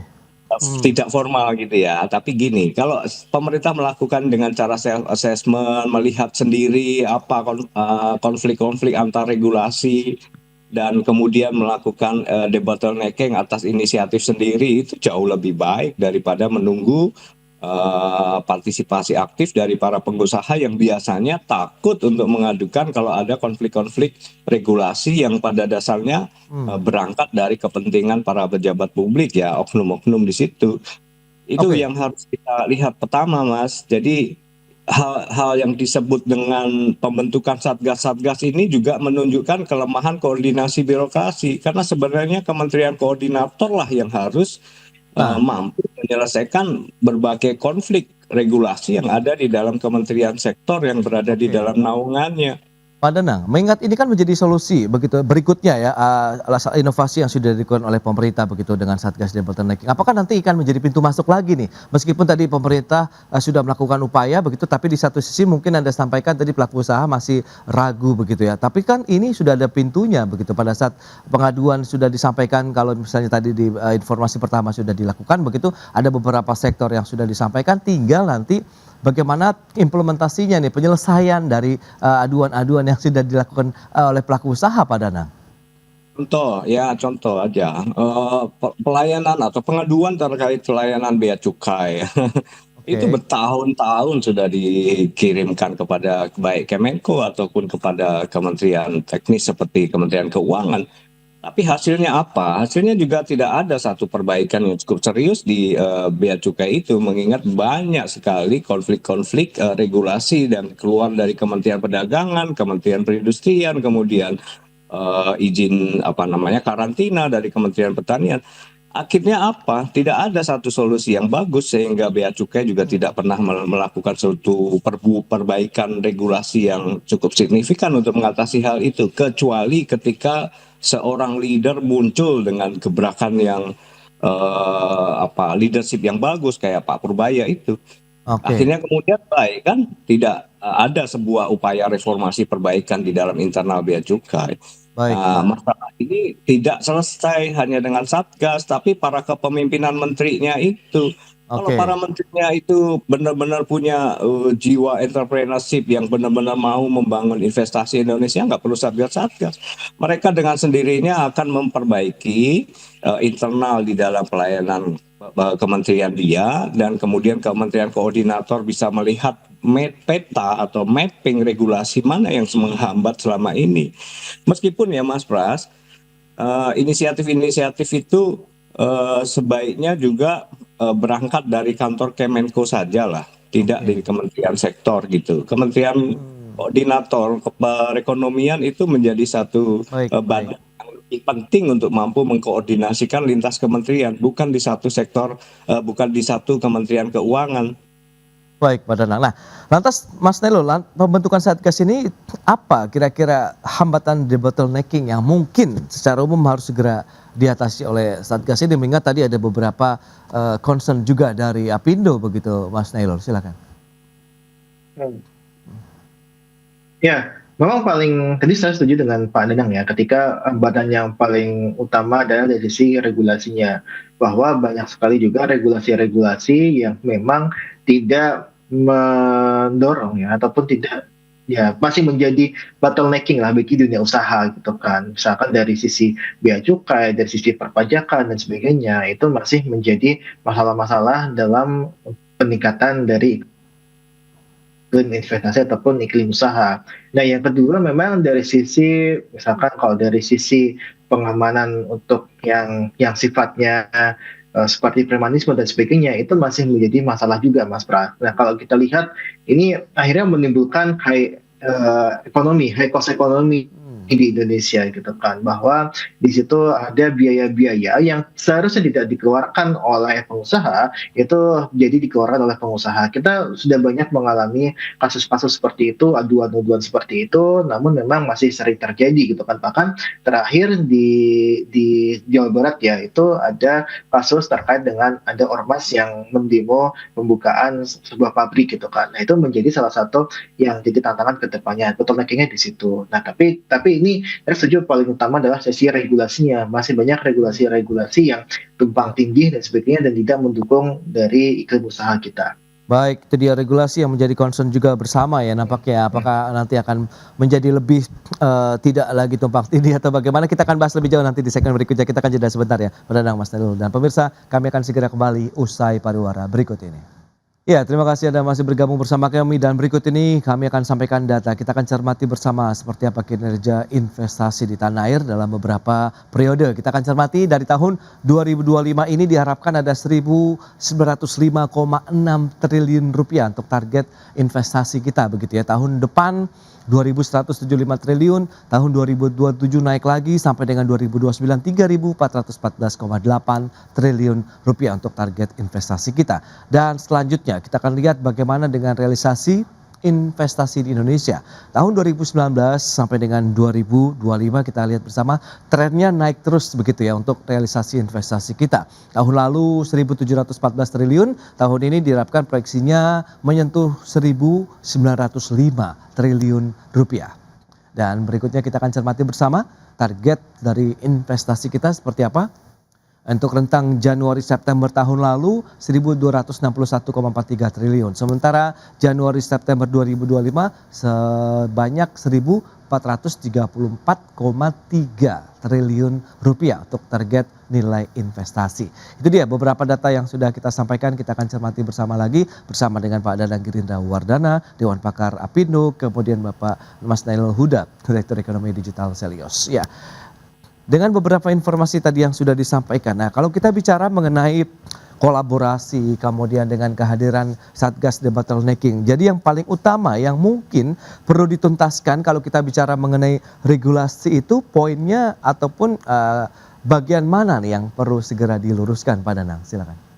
tidak formal gitu ya. Tapi gini, kalau pemerintah melakukan dengan cara self assessment, melihat sendiri apa konflik-konflik antar regulasi dan kemudian melakukan debottlenecking atas inisiatif sendiri, itu jauh lebih baik daripada menunggu partisipasi aktif dari para pengusaha yang biasanya takut untuk mengadukan kalau ada konflik-konflik regulasi yang pada dasarnya berangkat dari kepentingan para pejabat publik ya, oknum-oknum di situ. Itu Oke. yang harus kita lihat pertama, Mas. Jadi hal-hal yang disebut dengan pembentukan satgas-satgas ini juga menunjukkan kelemahan koordinasi birokrasi, karena sebenarnya kementerian koordinator lah yang harus Nah, mampu menyelesaikan berbagai konflik regulasi yang ada di dalam kementerian sektor yang berada di oke. dalam naungannya. Pak Danang, mengingat ini kan menjadi solusi begitu berikutnya ya, inovasi yang sudah dilakukan oleh pemerintah begitu dengan Satgas Debottlenecking. Apakah nanti akan menjadi pintu masuk lagi nih? Meskipun tadi pemerintah sudah melakukan upaya begitu, tapi di satu sisi mungkin Anda sampaikan tadi pelaku usaha masih ragu begitu ya. Tapi kan ini sudah ada pintunya begitu pada saat pengaduan sudah disampaikan, kalau misalnya tadi di informasi pertama sudah dilakukan begitu, ada beberapa sektor yang sudah disampaikan, tinggal nanti bagaimana implementasinya nih, penyelesaian dari aduan-aduan yang sudah dilakukan oleh pelaku usaha, Pak Danang? Contoh aja, pelayanan atau pengaduan terkait pelayanan bea cukai itu Oke, bertahun-tahun sudah dikirimkan kepada baik Kemenko ataupun kepada kementerian teknis seperti Kementerian Keuangan. Tapi hasilnya apa? Hasilnya juga tidak ada satu perbaikan yang cukup serius di bea cukai itu, mengingat banyak sekali konflik-konflik regulasi dan keluar dari Kementerian Perdagangan, Kementerian Perindustrian, kemudian izin karantina dari Kementerian Pertanian. Akhirnya apa? Tidak ada satu solusi yang bagus sehingga bea cukai juga tidak pernah melakukan suatu perbaikan regulasi yang cukup signifikan untuk mengatasi hal itu, kecuali ketika seorang leader muncul dengan gebrakan yang leadership yang bagus kayak Pak Purbaya itu. oke, Akhirnya kemudian baik kan, tidak ada sebuah upaya reformasi perbaikan di dalam internal bea cukai. baik, Nah, Pak. masalah ini tidak selesai hanya dengan Satgas, tapi para kepemimpinan menterinya itu. Kalau Oke, para menterinya itu benar-benar punya jiwa entrepreneurship yang benar-benar mau membangun investasi Indonesia, nggak perlu Satgas-Satgas. Mereka dengan sendirinya akan memperbaiki internal di dalam pelayanan kementerian dia, dan kemudian kementerian koordinator bisa melihat peta atau mapping regulasi mana yang menghambat selama ini. Meskipun ya Mas Pras, inisiatif-inisiatif itu sebaiknya juga berangkat dari kantor Kemenko saja lah, tidak oke, dari kementerian sektor gitu. Kementerian koordinator perekonomian itu menjadi satu baik, baik. badan yang lebih penting untuk mampu mengkoordinasikan lintas kementerian, bukan di satu sektor, bukan di satu kementerian keuangan. Baik, Pak Danang. Nah, lantas Mas Nelo, pembentukan Satgas ini apa kira-kira hambatan debottlenecking yang mungkin secara umum harus segera diatasi oleh Satgas ini, mengingat tadi ada beberapa concern juga dari Apindo begitu, Mas Nelo, silakan. Ya, memang tadi saya setuju dengan Pak Danang ya, ketika badan yang paling utama adalah dari sisi regulasinya, bahwa banyak sekali juga regulasi-regulasi yang memang tidak mendorong ya, ataupun tidak, ya masih menjadi bottlenecking lah bagi dunia usaha gitu kan. Misalkan dari sisi bea cukai, dari sisi perpajakan dan sebagainya, itu masih menjadi masalah-masalah dalam peningkatan dari iklim investasi ataupun iklim usaha. Nah, yang kedua memang dari sisi, misalkan kalau dari sisi pengamanan untuk yang sifatnya seperti premanisme dan sebagainya, itu masih menjadi masalah juga, Mas Pras. Nah, kalau kita lihat ini akhirnya menimbulkan high cost ekonomi di Indonesia gitu kan, bahwa di situ ada biaya-biaya yang seharusnya tidak dikeluarkan oleh pengusaha itu jadi dikeluarkan oleh pengusaha. Kita sudah banyak mengalami kasus-kasus seperti itu, aduan-aduan seperti itu, namun memang masih sering terjadi gitu kan. Bahkan terakhir di Jawa Barat ya itu ada kasus terkait dengan ada ormas yang mendemo pembukaan sebuah pabrik gitu kan. Nah itu menjadi salah satu yang jadi tantangan ke depannya, bottleneckingnya di situ. Nah tapi ini saya setuju paling utama adalah sesi regulasinya. Masih banyak regulasi-regulasi yang tumpang tindih dan sebagainya dan tidak mendukung dari iklim usaha kita. Baik, itu dia regulasi yang menjadi concern juga bersama ya nampaknya. Apakah nanti akan menjadi lebih tidak lagi tumpang tindih atau bagaimana? Kita akan bahas lebih jauh nanti di segmen berikutnya. Kita akan jeda sebentar ya, Perdana Mas Nailul. Dan pemirsa, kami akan segera kembali usai pariwara berikut ini. Ya, terima kasih Anda masih bergabung bersama kami dan berikut ini kami akan sampaikan data. Kita akan cermati bersama seperti apa kinerja investasi di tanah air dalam beberapa periode. Kita akan cermati dari tahun 2025 ini diharapkan ada 1.905,6 triliun rupiah untuk target investasi kita begitu ya. Tahun depan 2.175 triliun, tahun 2027 naik lagi sampai dengan 2029 3.414,8 triliun rupiah untuk target investasi kita. Dan selanjutnya kita akan lihat bagaimana dengan realisasi investasi di Indonesia. Tahun 2019 sampai dengan 2025 kita lihat bersama trennya naik terus begitu ya untuk realisasi investasi kita. Tahun lalu 1.714 triliun, tahun ini diharapkan proyeksinya menyentuh 1.905 triliun rupiah. Dan berikutnya kita akan cermati bersama target dari investasi kita seperti apa. Untuk rentang Januari-September tahun lalu 1.261,43 triliun. Sementara Januari-September 2025 sebanyak 1.434,3 triliun rupiah untuk target nilai investasi. Itu dia beberapa data yang sudah kita sampaikan. Kita akan cermati bersama lagi bersama dengan Pak Dadang Girindra Wardana, Dewan Pakar Apindo, kemudian Bapak Mas Nailul Huda, Direktur Ekonomi Digital Selios. Ya. Dengan beberapa informasi tadi yang sudah disampaikan. Nah, kalau kita bicara mengenai kolaborasi, kemudian dengan kehadiran Satgas Debottlenecking. Jadi yang paling utama yang mungkin perlu dituntaskan kalau kita bicara mengenai regulasi itu poinnya ataupun bagian mana nih yang perlu segera diluruskan, Pak Danang? Silakan.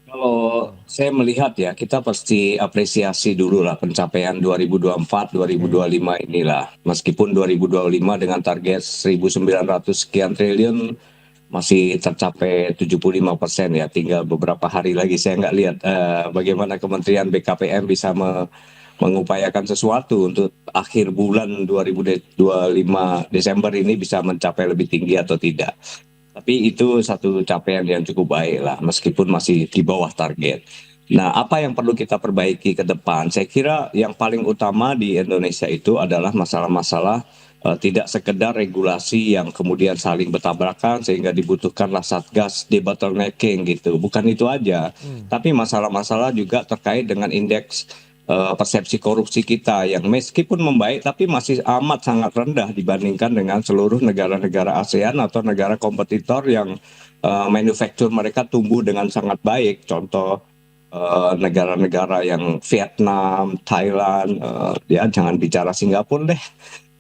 Kalau saya melihat ya, kita pasti apresiasi dulu lah pencapaian 2024-2025 inilah. Meskipun 2025 dengan target 1.900 sekian triliun masih tercapai 75% ya, tinggal beberapa hari lagi. Saya nggak lihat bagaimana Kementerian BKPM bisa mengupayakan sesuatu untuk akhir bulan 2025 Desember ini bisa mencapai lebih tinggi atau tidak. Tapi itu satu capaian yang cukup baik lah, meskipun masih di bawah target. Nah, apa yang perlu kita perbaiki ke depan? Saya kira yang paling utama di Indonesia itu adalah masalah-masalah tidak sekedar regulasi yang kemudian saling bertabrakan sehingga dibutuhkanlah Satgas Debottlenecking gitu. Bukan itu aja, tapi masalah-masalah juga terkait dengan indeks persepsi korupsi kita yang meskipun membaik tapi masih amat sangat rendah dibandingkan dengan seluruh negara-negara ASEAN atau negara kompetitor yang manufaktur mereka tumbuh dengan sangat baik. Contoh negara-negara yang Vietnam, Thailand, ya jangan bicara Singapura deh,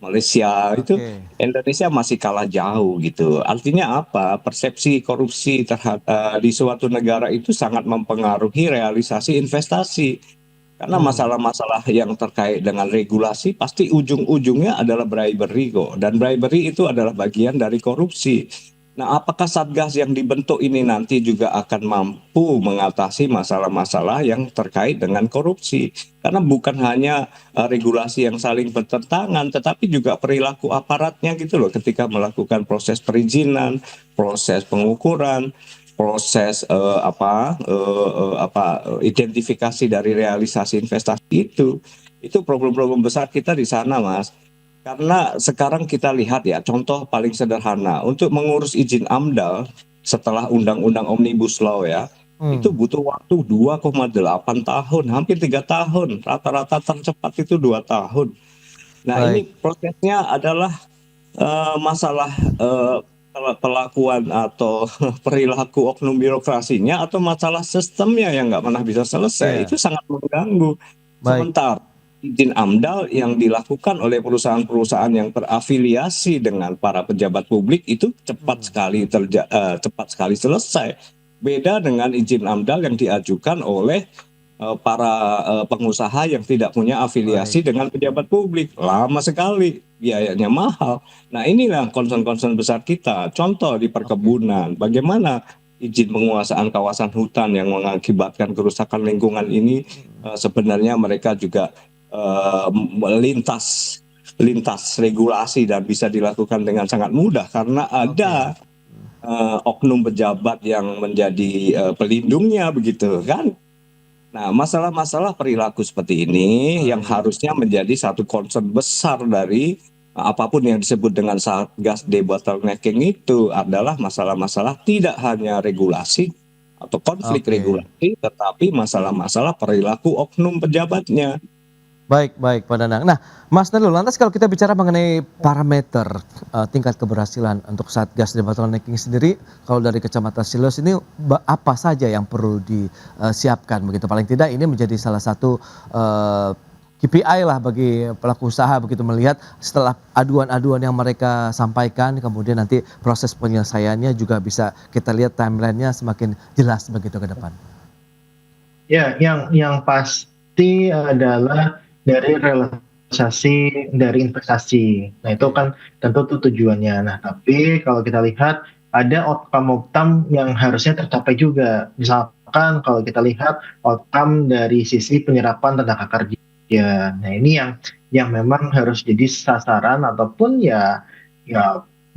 Malaysia itu Indonesia masih kalah jauh gitu. Artinya apa? Persepsi korupsi terhadap di suatu negara itu sangat mempengaruhi realisasi investasi. Karena masalah-masalah yang terkait dengan regulasi pasti ujung-ujungnya adalah bribery kok. Dan bribery itu adalah bagian dari korupsi. Nah, apakah Satgas yang dibentuk ini nanti juga akan mampu mengatasi masalah-masalah yang terkait dengan korupsi? Karena bukan hanya regulasi yang saling bertentangan, tetapi juga perilaku aparatnya gitu loh ketika melakukan proses perizinan, proses pengukuran, proses identifikasi dari realisasi investasi itu problem-problem besar kita di sana, Mas. Karena sekarang kita lihat ya, contoh paling sederhana untuk mengurus izin AMDAL setelah undang-undang Omnibus Law ya, itu butuh waktu 2,8 tahun, hampir 3 tahun, rata-rata tercepat itu 2 tahun. Nah, ini prosesnya adalah masalah pelakuan atau perilaku oknum birokrasinya atau masalah sistemnya yang nggak pernah bisa selesai. Itu sangat mengganggu. Sebentar, izin AMDAL yang dilakukan oleh perusahaan-perusahaan yang terafiliasi dengan para pejabat publik itu cepat sekali selesai. Beda dengan izin AMDAL yang diajukan oleh para pengusaha yang tidak punya afiliasi dengan pejabat publik. Lama sekali, biayanya mahal. Nah, inilah concern-concern besar kita. Contoh di perkebunan, bagaimana izin penguasaan kawasan hutan yang mengakibatkan kerusakan lingkungan ini sebenarnya mereka juga lintas regulasi dan bisa dilakukan dengan sangat mudah karena ada oknum pejabat yang menjadi pelindungnya begitu kan. Nah, masalah-masalah perilaku seperti ini yang harusnya menjadi satu concern besar dari apapun yang disebut dengan Satgas debottlenecking itu adalah masalah-masalah tidak hanya regulasi atau konflik Oke. regulasi, tetapi masalah-masalah perilaku oknum pejabatnya. Baik, baik Pak Danang. Nah, Mas Nailul, lantas kalau kita bicara mengenai parameter tingkat keberhasilan untuk Satgas debottlenecking sendiri, kalau dari Kecamatan Silos ini apa saja yang perlu disiapkan begitu? Paling tidak ini menjadi salah satu KPI lah bagi pelaku usaha begitu, melihat setelah aduan-aduan yang mereka sampaikan, kemudian nanti proses penyelesaiannya juga bisa kita lihat timelinenya semakin jelas begitu ke depan. Ya, yang pasti adalah dari realisasi dari investasi. Nah, itu kan tentu itu tujuannya. Nah, tapi kalau kita lihat ada outcome yang harusnya tercapai juga. Misalkan kalau kita lihat outcome dari sisi penyerapan tenaga kerja. Nah, ini yang memang harus jadi sasaran ataupun ya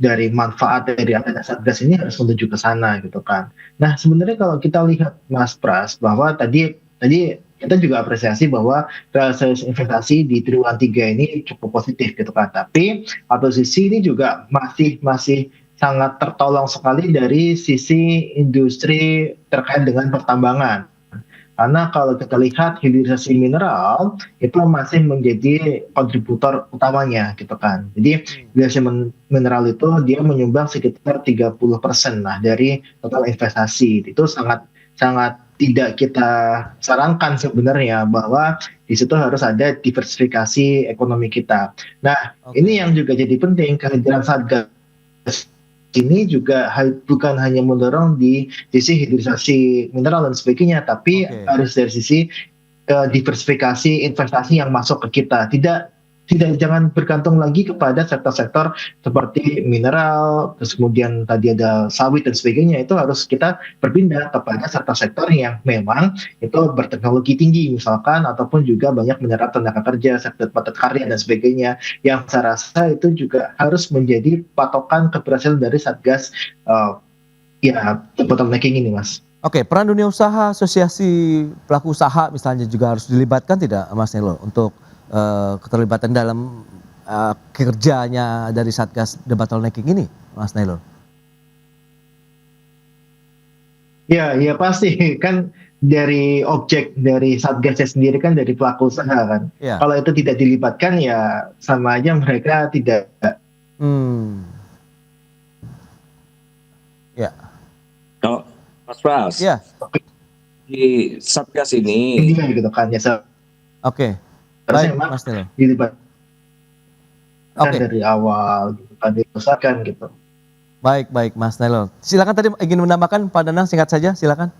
dari manfaat dari adanya Satgas ini harus menuju ke sana gitu kan. Nah, sebenarnya kalau kita lihat Mas Pras bahwa tadi kita juga apresiasi bahwa realisasi investasi di triwulan 3 ini cukup positif gitu kan. Tapi satu sisi ini juga masih sangat tertolong sekali dari sisi industri terkait dengan pertambangan. Karena kalau kita lihat hilirisasi mineral itu masih menjadi kontributor utamanya gitu kan. Jadi hilirisasi mineral itu dia menyumbang sekitar 30% lah dari total investasi. Itu sangat tidak kita sarankan sebenarnya bahwa di situ harus ada diversifikasi ekonomi kita. Nah, ini yang juga jadi penting kehadiran Satgas ini juga bukan hanya mendorong di sisi hilirisasi mineral dan sebagainya, tapi harus dari sisi diversifikasi investasi yang masuk ke kita. Jangan bergantung lagi kepada sektor-sektor seperti mineral, terus kemudian tadi ada sawit dan sebagainya. Itu harus kita berpindah kepada sektor-sektor yang memang itu berteknologi tinggi misalkan, ataupun juga banyak menyerap tenaga kerja, sektor padat karya dan sebagainya. Yang saya rasa itu juga harus menjadi patokan keberhasilan dari Satgas debottlenecking ini, Mas. Oke, peran dunia usaha, asosiasi pelaku usaha misalnya juga harus dilibatkan tidak, Mas Nailul, untuk keterlibatan dalam kerjanya dari Satgas debottlenecking ini, Mas Nailul? Ya pasti kan dari objek dari Satgasnya sendiri kan dari pelaku usaha kan. Ya. Kalau itu tidak dilibatkan ya sama aja mereka tidak. Ya. Kalau Mas Pras, Ya. di Satgas ini Gitu kan ya. Oke. Harusnya Baik, memang Mas Nailul. dilibatkan Oke. dari awal gitu kan, diusahakan gitu. Baik, Mas Nailul. Silakan tadi ingin menambahkan Pak Danang, singkat saja, silakan.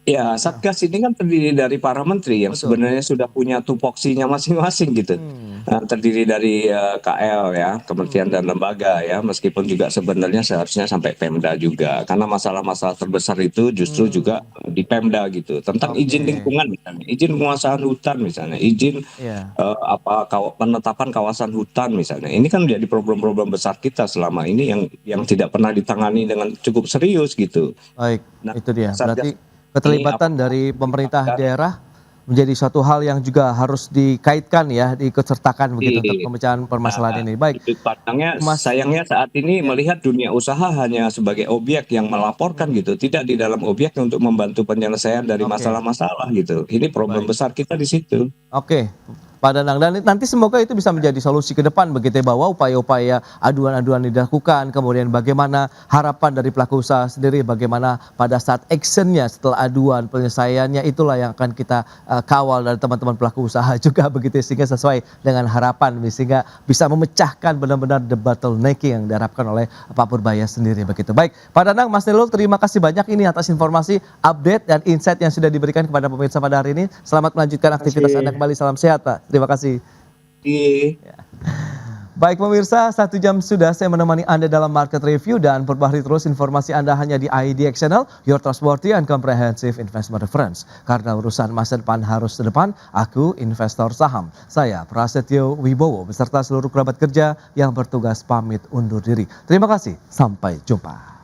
ya, Satgas ini kan terdiri dari para menteri yang Betul. sebenarnya sudah punya tupoksinya masing-masing gitu. Terdiri dari KL ya, kementerian dan lembaga ya, meskipun juga sebenarnya seharusnya sampai Pemda juga. Karena masalah-masalah terbesar itu justru juga di Pemda gitu. Tentang izin lingkungan misalnya, izin penguasaan hutan misalnya, izin Iya. penetapan kawasan hutan misalnya. Ini kan menjadi problem-problem besar kita selama ini yang tidak pernah ditangani dengan cukup serius gitu. Baik, Nah, itu dia. Satgas Berarti keterlibatan dari pemerintah daerah menjadi suatu hal yang juga harus dikaitkan ya, diikutsertakan begitu untuk pemecahan permasalahan ini. Baik. Itu pandangnya, Mas- sayangnya saat ini melihat dunia usaha hanya sebagai objek yang melaporkan gitu, tidak di dalam objek untuk membantu penyelesaian dari Oke. masalah-masalah gitu. Ini problem Baik. besar kita di situ. Oke, Pak Danang. Dan nanti semoga itu bisa menjadi solusi ke depan begitu ya, bahwa upaya-upaya aduan-aduan dilakukan, kemudian bagaimana harapan dari pelaku usaha sendiri, bagaimana pada saat actionnya setelah aduan, penyelesaiannya itulah yang akan kita kawal dari teman-teman pelaku usaha juga begitu ya, sehingga sesuai dengan harapan, sehingga bisa memecahkan benar-benar the bottlenecking yang diharapkan oleh Pak Purbaya sendiri begitu. Baik, Pak Danang, Mas Nirul, terima kasih banyak ini atas informasi, update dan insight yang sudah diberikan kepada pemirsa pada hari ini. Selamat melanjutkan aktivitas Anda kembali. Salam sehat, Pak. Terima kasih. Baik pemirsa, 1 jam sudah saya menemani Anda dalam market review dan perbahari terus informasi Anda hanya di IDX Channel, your trustworthy and comprehensive investment reference. Karena urusan masa depan harus ke depan, aku investor saham. Saya Prasetyo Wibowo beserta seluruh kerabat kerja yang bertugas pamit undur diri. Terima kasih, sampai jumpa.